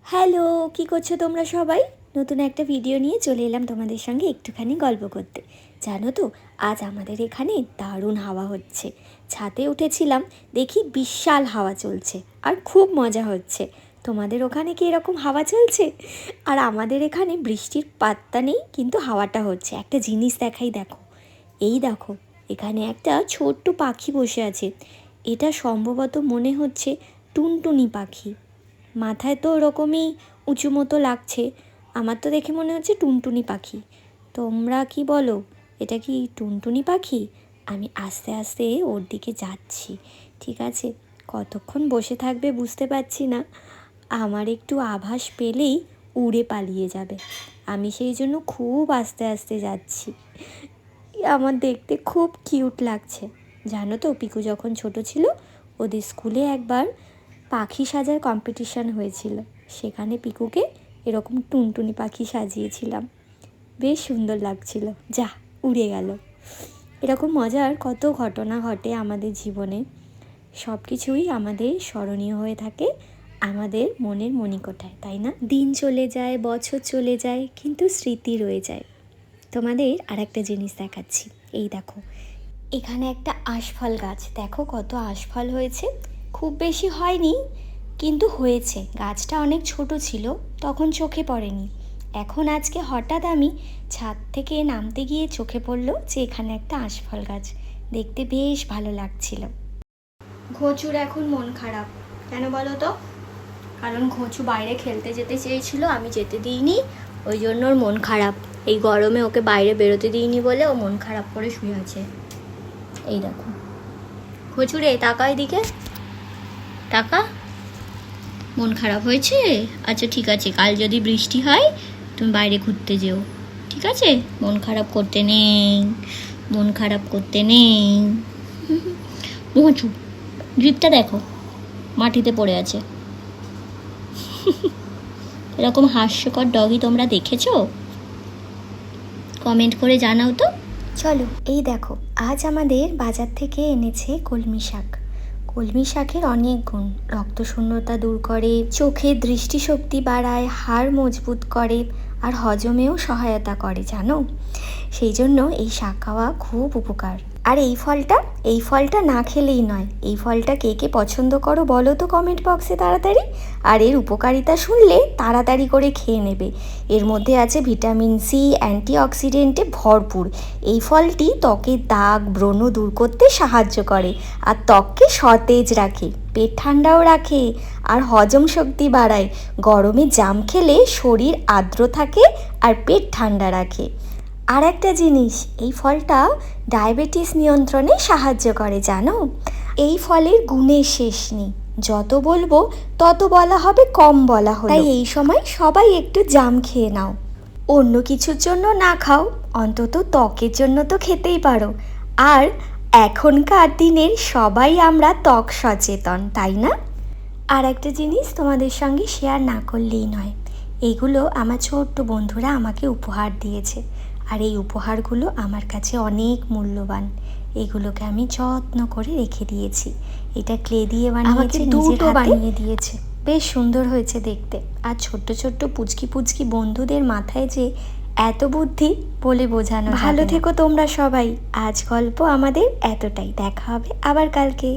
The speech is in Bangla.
হ্যালো, কি করছো তোমরা সবাই? নতুন একটা ভিডিও নিয়ে চলে এলাম তোমাদের সঙ্গে একটুখানি গল্প করতে। জানো তো, আজ আমাদের এখানে দারুণ হাওয়া হচ্ছে। ছাদে উঠেছিলাম, দেখি বিশাল হাওয়া চলছে আর খুব মজা হচ্ছে। তোমাদের ওখানে কি এরকম হাওয়া চলছে? আর আমাদের এখানে বৃষ্টির পাত্তা নেই, কিন্তু হাওয়াটা হচ্ছে। একটা জিনিস দেখাই, দেখো। এই দেখো, এখানে একটা ছোট্ট পাখি বসে আছে। এটা সম্ভবত মনে হচ্ছে টুনটুনি পাখি। মাথায় তো ওরকমই উঁচু মতো লাগছে। আমার তো দেখে মনে হচ্ছে টুনটুনি পাখি। তোমরা কি বলো, এটা কি টুনটুনি পাখি? আমি আস্তে আস্তে ওর দিকে যাচ্ছি, ঠিক আছে? কতক্ষণ বসে থাকবে বুঝতে পারছি না। আমার একটু আভাস পেলেই উড়ে পালিয়ে যাবে। আমি সেই জন্য খুব আস্তে আস্তে যাচ্ছি। আমার দেখতে খুব কিউট লাগছে। জানো তো, পিকু যখন ছোট ছিল, ওদের স্কুলে একবার পাখি সাজার কম্পিটিশান হয়েছিল। সেখানে পিকুকে এরকম টুনটুনি পাখি সাজিয়েছিলাম। বেশ সুন্দর লাগছিল। যা, উড়ে গেল। এরকম মজার কত ঘটনা ঘটে আমাদের জীবনে। সব কিছুই আমাদের স্মরণীয় হয়ে থাকে আমাদের মনের মণিকোঠায়, তাই না? দিন চলে যায়, বছর চলে যায়, কিন্তু স্মৃতি রয়ে যায়। তোমাদের আর একটা জিনিস দেখাচ্ছি। এই দেখো, এখানে একটা আশফল গাছ। দেখো কত আশফল হয়েছে। খুব বেশি হয়নি, কিন্তু হয়েছে। গাছটা অনেক ছোট ছিল, তখন চোখে পড়েনি। এখন আজকে হঠাৎ আমি ছাদ থেকে নামতে গিয়ে চোখে পড়লো যে এখানে একটা আশফল গাছ। দেখতে বেশ ভালো লাগছিল। ঘোচুর এখন মন খারাপ। কেন বলো তো? কারণ ঘোচু বাইরে খেলতে যেতে চেয়েছিল, আমি যেতে দিইনি, ওই জন্য ওর মন খারাপ। এই গরমে ওকে বাইরে বেরোতে দিইনি বলে ও মন খারাপ করে শুয়ে আছে। এই দেখো, ঘোচুরে তাকা, এদিকে টাকা। মন খারাপ হয়েছে? আচ্ছা ঠিক আছে, কাল যদি বৃষ্টি হয় তুমি বাইরে ঘুরতে যেও, ঠিক আছে? মন খারাপ করতে নেই, মন খারাপ করতে নেই। ঘোচু, জিপটা দেখো মাটিতে পড়ে আছে। এরকম হাস্যকর ডগি তোমরা দেখেছো? কমেন্ট করে জানাও তো। চলো, এই দেখো, আজ আমাদের বাজার থেকে এনেছে কলমি শাক। কলমি শাকের অনেক গুণ। রক্তশূন্যতা দূর করে, চোখের দৃষ্টিশক্তি বাড়ায়, হাড় মজবুত করে, আর হজমেও সহায়তা করে, জানো? সেই জন্য এই শাক খাওয়া খুব উপকার। আর এই ফলটা না খেলেই নয়। এই ফলটা কে কে পছন্দ করো বলো তো কমেন্ট বক্সে তাড়াতাড়ি। আর এর উপকারিতা শুনলে তাড়াতাড়ি করে খেয়ে নেবে। এর মধ্যে আছে ভিটামিন সি, অ্যান্টিঅক্সিডেন্টে ভরপুর। এই ফলটি ত্বকের দাগ, ব্রণ দূর করতে সাহায্য করে, আর ত্বককে সতেজ রাখে, পেট ঠান্ডাও রাখে, আর হজম শক্তি বাড়ায়। গরমে জাম খেলে শরীর আর্দ্র থাকে আর পেট ঠান্ডা রাখে। আর একটা জিনিস, এই ফলটা ডায়াবেটিস নিয়ন্ত্রণে সাহায্য করে, জানো? এই ফলের গুণের শেষ নেই। যত বলবো তত বলা হবে, কম বলা হলো। তাই এই সময় সবাই একটু জাম খেয়ে নাও। অন্য কিছুর জন্য না খাও, অন্তত ত্বকের জন্য তো খেতেই পারো। আর এখনকার দিনের সবাই আমরা ত্বক সচেতন, তাই না? আর একটা জিনিস তোমাদের সঙ্গে শেয়ার না করলেই নয়। এইগুলো আমার ছোট্ট বন্ধুরা আমাকে উপহার দিয়েছে, আর এই উপহারগুলো আমার কাছে অনেক মূল্যবান। এগুলোকে আমি যত্ন করে রেখে দিয়েছি। এটা ক্লে দিয়ে বানিয়েছে, দুটো বানিয়ে দিয়েছে। বেশ সুন্দর হয়েছে দেখতে। আর ছোট্ট ছোট্ট পুচকি পুচকি বন্ধুদের মাথায় যে এত বুদ্ধি বলে বোঝানো। ভালো থেকো তোমরা সবাই। আজ গল্প আমাদের এতটাই। দেখা হবে আবার কালকে।